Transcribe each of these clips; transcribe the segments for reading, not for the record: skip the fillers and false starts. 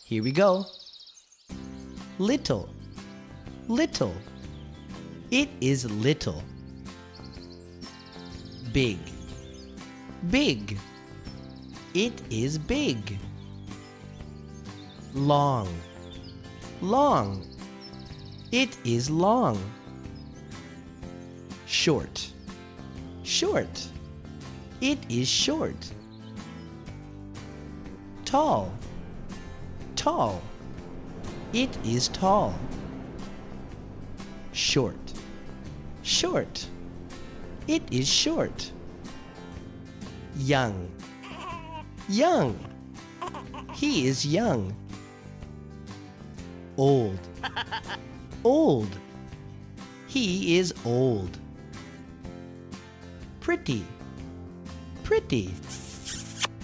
Here we go. Little, little. It is little. Big, big. It is big. Long, long. It is long. Short, short. It is short. Tall, tall. It is tall. Short, short. It is short. Young, young. He is young. Old, old. He is old. Pretty, pretty.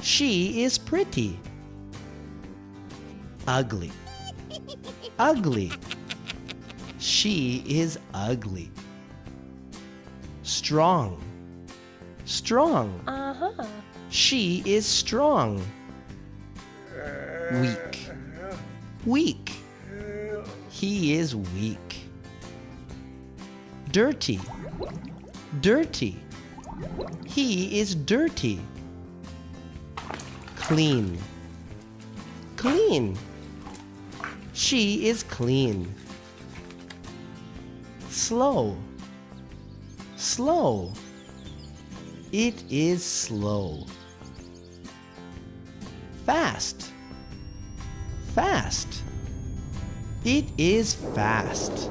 She is pretty. Ugly, ugly. She is ugly. Strong, strong. She is strong. Weak, weak. He is weak. Dirty, dirty. He is dirty. Clean, clean. She is clean. Slow, slow. It is slow. Fast, fast. It is fast.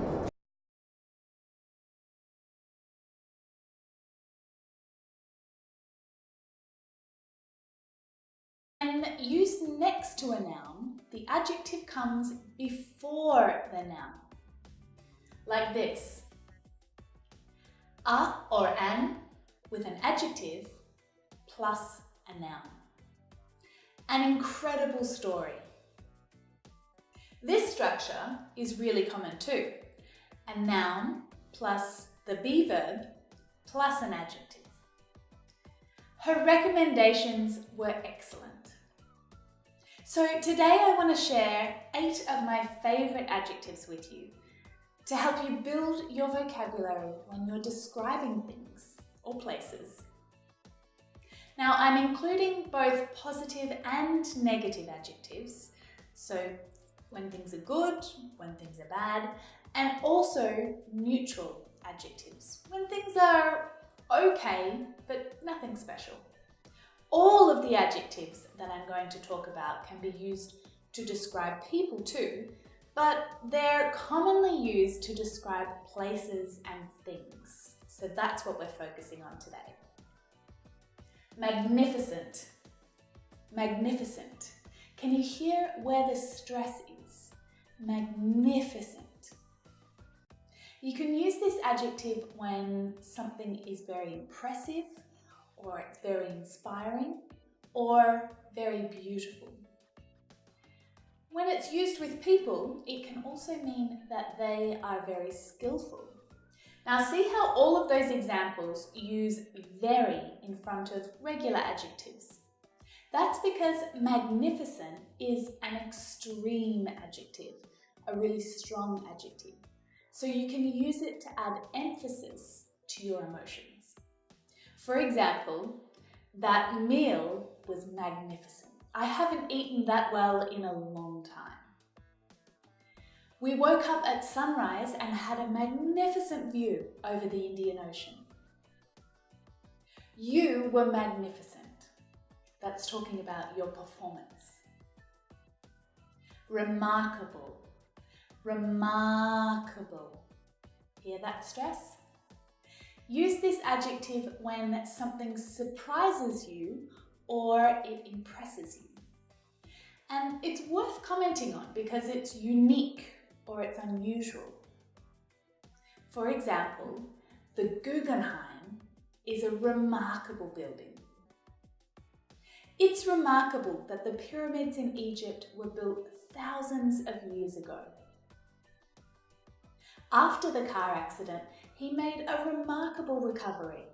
When used next to a noun, the adjective comes before the noun. Like this. A or an with an adjective plus a noun. An incredible story. This structure is really common too. A noun plus the be verb plus an adjective. Her recommendations were excellent. So today I want to share 8 of my favourite adjectives with you to help you build your vocabulary when you're describing things or places. Now I'm including both positive and negative adjectives, so when things are good, when things are bad, and also neutral adjectives, when things are okay, but nothing special. All of the adjectives that I'm going to talk about can be used to describe people too, but they're commonly used to describe places and things. So that's what we're focusing on today. Magnificent. Magnificent. Can you hear where the stress is? Magnificent. You can use this adjective when something is very impressive, or it's very inspiring, or very beautiful. When it's used with people, it can also mean that they are very skillful. Now see how all of those examples use very in front of regular adjectives. That's because magnificent is an extreme adjective, a really strong adjective. So you can use it to add emphasis to your emotions. For example, that meal was magnificent. I haven't eaten that well in a long time. We woke up at sunrise and had a magnificent view over the Indian Ocean. You were magnificent. That's talking about your performance. Remarkable. Remarkable. Hear that stress? Use this adjective when something surprises you or it impresses you. And it's worth commenting on because it's unique or it's unusual. For example, the Guggenheim is a remarkable building. It's remarkable that the pyramids in Egypt were built thousands of years ago. After the car accident, he made a remarkable recovery.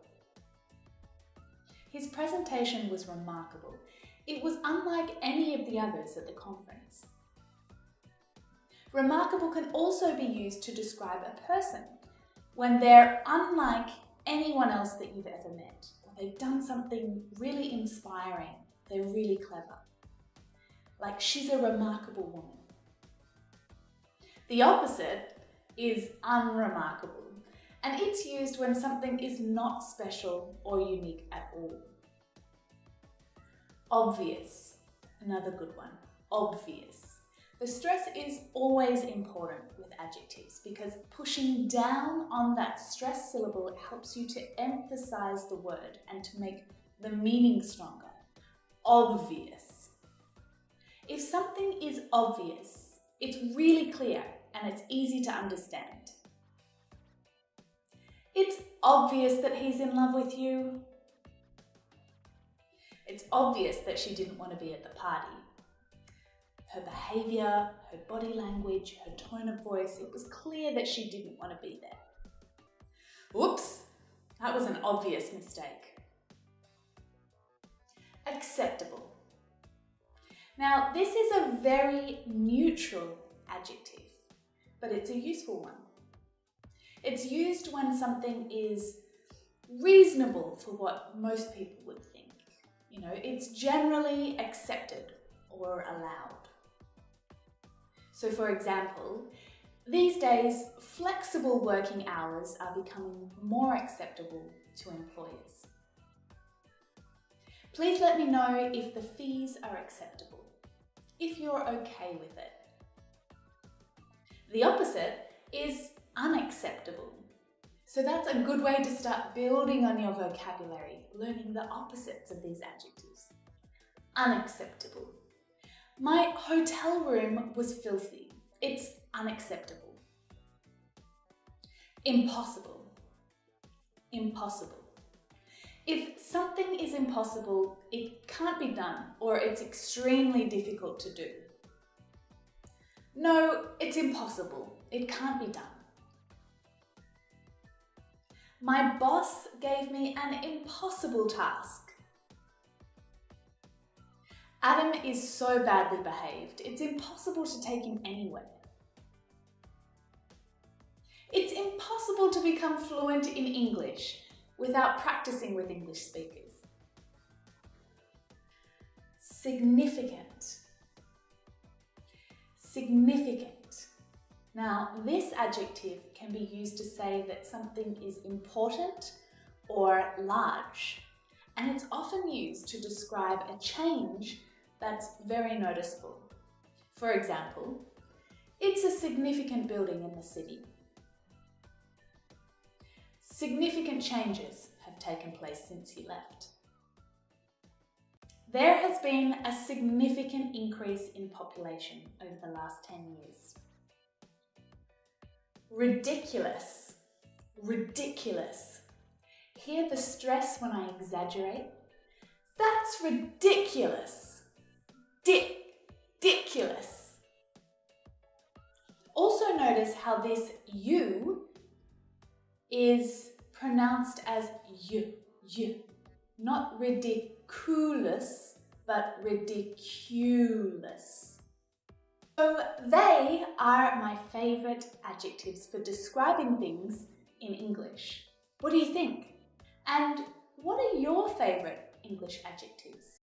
His presentation was remarkable. It was unlike any of the others at the conference. Remarkable can also be used to describe a person when they're unlike anyone else that you've ever met, or they've done something really inspiring, they're really clever. Like, she's a remarkable woman. The opposite is unremarkable, and it's used when something is not special or unique at all. Obvious, another good one, obvious. The stress is always important with adjectives because pushing down on that stress syllable helps you to emphasize the word and to make the meaning stronger. Obvious. If something is obvious, it's really clear and it's easy to understand. It's obvious that he's in love with you. It's obvious that she didn't want to be at the party. Her behaviour, her body language, her tone of voice, it was clear that she didn't want to be there. Whoops, that was an obvious mistake. Acceptable. Now, this is a very neutral adjective, but it's a useful one. It's used when something is reasonable for what most people would think. You know, it's generally accepted or allowed. So for example, these days, flexible working hours are becoming more acceptable to employers. Please let me know if the fees are acceptable, if you're okay with it. The opposite is unacceptable. So that's a good way to start building on your vocabulary, learning the opposites of these adjectives. Unacceptable. My hotel room was filthy. It's unacceptable. Impossible. Impossible. If something is impossible, it can't be done, or it's extremely difficult to do. No, it's impossible. It can't be done. My boss gave me an impossible task. Adam is so badly behaved, it's impossible to take him anywhere. It's impossible to become fluent in English without practicing with English speakers. Significant. Significant. Now, this adjective can be used to say that something is important or large, and it's often used to describe a change that's very noticeable. For example, it's a significant building in the city. Significant changes have taken place since he left. There has been a significant increase in population over the last 10 years. Ridiculous. Ridiculous. Hear the stress when I exaggerate? That's ridiculous. Ridiculous. Also notice how this you is pronounced as you, not ridiculous, but ridiculous. So they are my favourite adjectives for describing things in English. What do you think? And what are your favourite English adjectives?